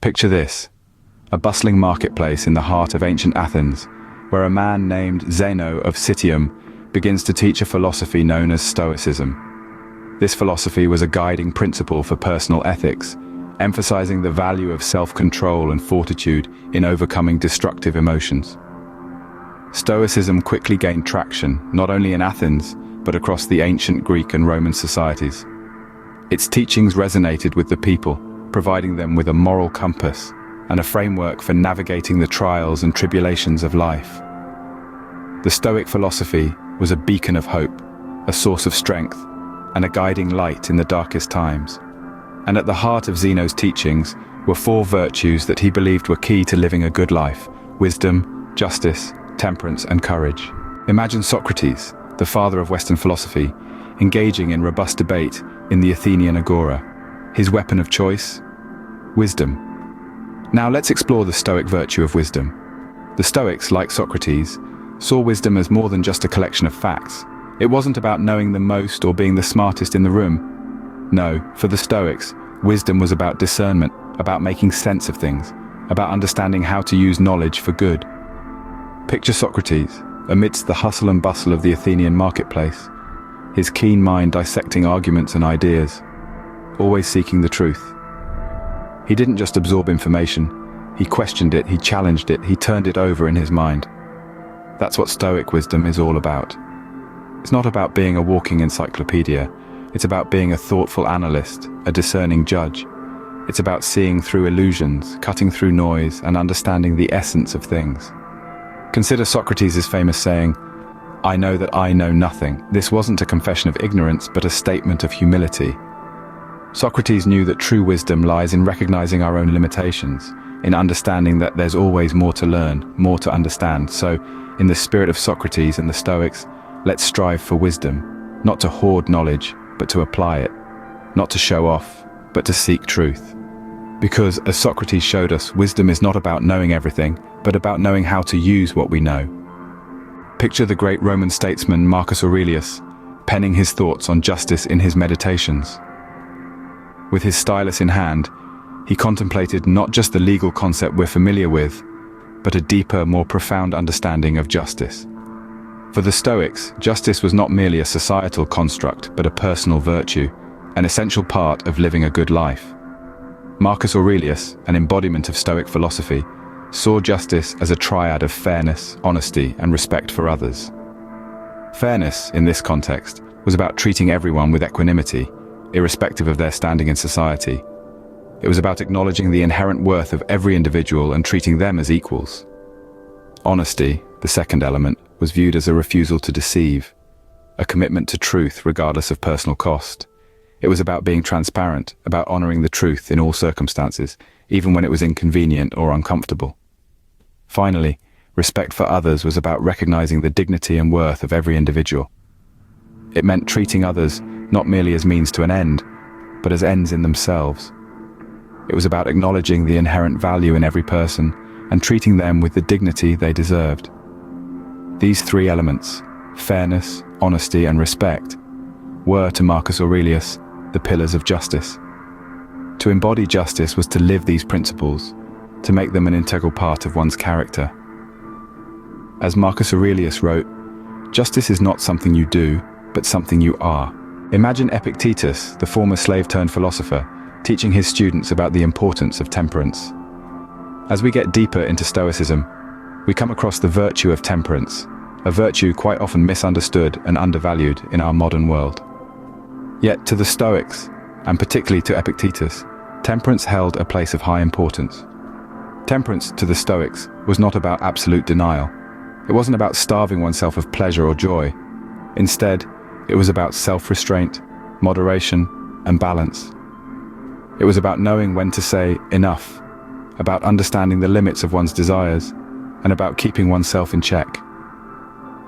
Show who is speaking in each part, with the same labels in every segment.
Speaker 1: Picture this, a bustling marketplace in the heart of ancient Athens, where a man named Zeno of Citium begins to teach a philosophy known as Stoicism. This philosophy was a guiding principle for personal ethics, emphasizing the value of self-control and fortitude in overcoming destructive emotions. Stoicism quickly gained traction, not only in Athens, but across the ancient Greek and Roman societies. Its teachings resonated with the people, providing them with a moral compass and a framework for navigating the trials and tribulations of life. The Stoic philosophy was a beacon of hope, a source of strength, and a guiding light in the darkest times. And at the heart of Zeno's teachings were 4 virtues that he believed were key to living a good life: wisdom, justice, temperance, and courage. Imagine Socrates, the father of Western philosophy, engaging in robust debate in the Athenian agora. His weapon of choice? Wisdom. Now let's explore the Stoic virtue of wisdom. The Stoics, like Socrates, saw wisdom as more than just a collection of facts. It wasn't about knowing the most or being the smartest in the room. No, for the Stoics, wisdom was about discernment, about making sense of things, about understanding how to use knowledge for good. Picture Socrates, amidst the hustle and bustle of the Athenian marketplace, his keen mind dissecting arguments and ideas, always seeking the truth. He didn't just absorb information, he questioned it, he challenged it, he turned it over in his mind. That's what Stoic wisdom is all about. It's not about being a walking encyclopedia, it's about being a thoughtful analyst, a discerning judge. It's about seeing through illusions, cutting through noise, and understanding the essence of things. Consider Socrates' famous saying, "I know that I know nothing." This wasn't a confession of ignorance, but a statement of humility. Socrates knew that true wisdom lies in recognizing our own limitations, in understanding that there's always more to learn, more to understand. So, in the spirit of Socrates and the Stoics, let's strive for wisdom, not to hoard knowledge, but to apply it, not to show off, but to seek truth. Because, as Socrates showed us, wisdom is not about knowing everything, but about knowing how to use what we know. Picture the great Roman statesman Marcus Aurelius, penning his thoughts on justice in his meditations. With his stylus in hand, he contemplated not just the legal concept we're familiar with, but a deeper, more profound understanding of justice. For the Stoics, justice was not merely a societal construct, but a personal virtue, an essential part of living a good life. Marcus Aurelius, an embodiment of Stoic philosophy, saw justice as a triad of fairness, honesty, and respect for others. Fairness, in this context, was about treating everyone with equanimity, irrespective of their standing in society. It was about acknowledging the inherent worth of every individual and treating them as equals. Honesty, the second element, was viewed as a refusal to deceive, a commitment to truth regardless of personal cost. It was about being transparent, about honoring the truth in all circumstances, even when it was inconvenient or uncomfortable. Finally, respect for others was about recognizing the dignity and worth of every individual. It meant treating others not merely as means to an end, but as ends in themselves. It was about acknowledging the inherent value in every person and treating them with the dignity they deserved. These 3 elements, fairness, honesty, and respect, were, to Marcus Aurelius, the pillars of justice. To embody justice was to live these principles, to make them an integral part of one's character. As Marcus Aurelius wrote, "Justice is not something you do, but something you are." Imagine Epictetus, the former slave-turned-philosopher, teaching his students about the importance of temperance. As we get deeper into Stoicism, we come across the virtue of temperance, a virtue quite often misunderstood and undervalued in our modern world. Yet to the Stoics, and particularly to Epictetus, temperance held a place of high importance. Temperance, to the Stoics, was not about absolute denial. It wasn't about starving oneself of pleasure or joy. Instead, it was about self-restraint, moderation, and balance. It was about knowing when to say enough, about understanding the limits of one's desires, and about keeping oneself in check.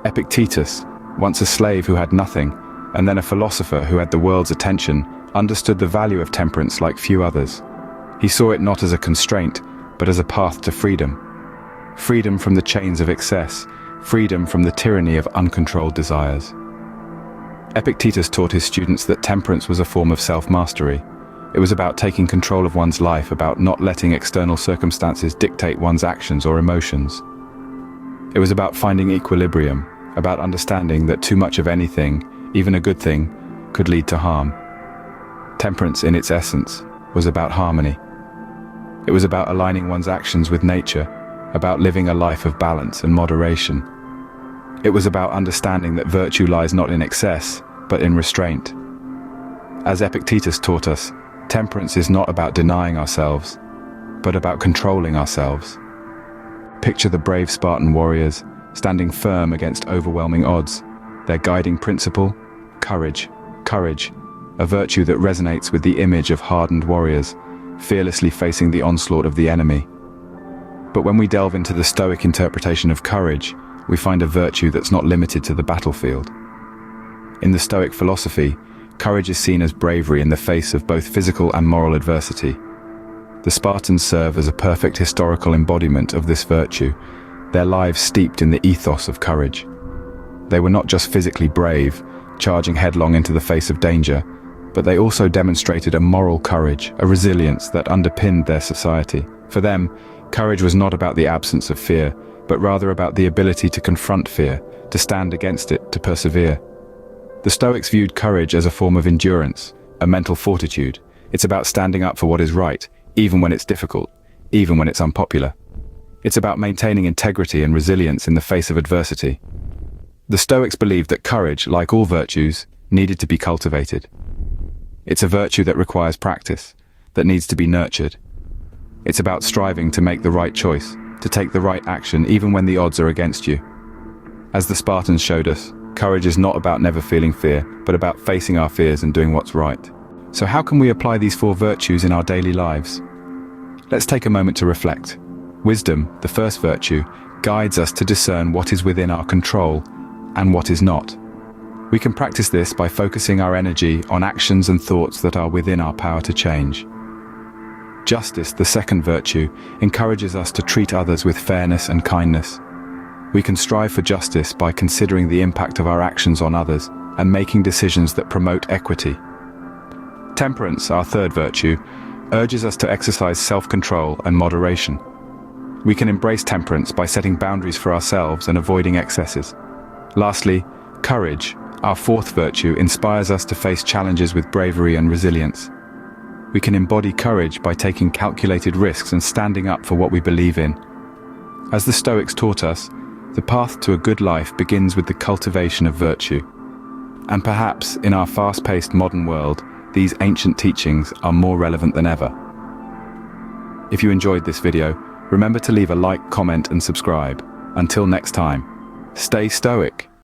Speaker 1: Epictetus, once a slave who had nothing, and then a philosopher who had the world's attention, understood the value of temperance like few others. He saw it not as a constraint, but as a path to freedom. Freedom from the chains of excess, freedom from the tyranny of uncontrolled desires. Epictetus taught his students that temperance was a form of self-mastery, It was about taking control of one's life, about not letting external circumstances dictate one's actions or emotions. It was about finding equilibrium, about understanding that too much of anything, even a good thing, could lead to harm. Temperance, in its essence, was about harmony. It was about aligning one's actions with nature, about living a life of balance and moderation. It was about understanding that virtue lies not in excess, but in restraint. As Epictetus taught us, temperance is not about denying ourselves, but about controlling ourselves. Picture the brave Spartan warriors, standing firm against overwhelming odds. Their guiding principle? Courage. Courage, a virtue that resonates with the image of hardened warriors, fearlessly facing the onslaught of the enemy. But when we delve into the Stoic interpretation of courage, we find a virtue that's not limited to the battlefield. In the Stoic philosophy, courage is seen as bravery in the face of both physical and moral adversity. The Spartans serve as a perfect historical embodiment of this virtue, their lives steeped in the ethos of courage. They were not just physically brave, charging headlong into the face of danger, but they also demonstrated a moral courage, a resilience that underpinned their society. For them, courage was not about the absence of fear, but rather about the ability to confront fear, to stand against it, to persevere. The Stoics viewed courage as a form of endurance, a mental fortitude. It's about standing up for what is right, even when it's difficult, even when it's unpopular. It's about maintaining integrity and resilience in the face of adversity. The Stoics believed that courage, like all virtues, needed to be cultivated. It's a virtue that requires practice, that needs to be nurtured. It's about striving to make the right choice, to take the right action even when the odds are against you. As the Spartans showed us, courage is not about never feeling fear, but about facing our fears and doing what's right. So how can we apply these 4 virtues in our daily lives? Let's take a moment to reflect. Wisdom, the first virtue, guides us to discern what is within our control and what is not. We can practice this by focusing our energy on actions and thoughts that are within our power to change. Justice, the second virtue, encourages us to treat others with fairness and kindness. We can strive for justice by considering the impact of our actions on others and making decisions that promote equity. Temperance, our third virtue, urges us to exercise self-control and moderation. We can embrace temperance by setting boundaries for ourselves and avoiding excesses. Lastly, courage, our fourth virtue, inspires us to face challenges with bravery and resilience. We can embody courage by taking calculated risks and standing up for what we believe in. As the Stoics taught us, the path to a good life begins with the cultivation of virtue. And perhaps, in our fast-paced modern world, these ancient teachings are more relevant than ever. If you enjoyed this video, remember to leave a like, comment, and subscribe. Until next time, stay stoic.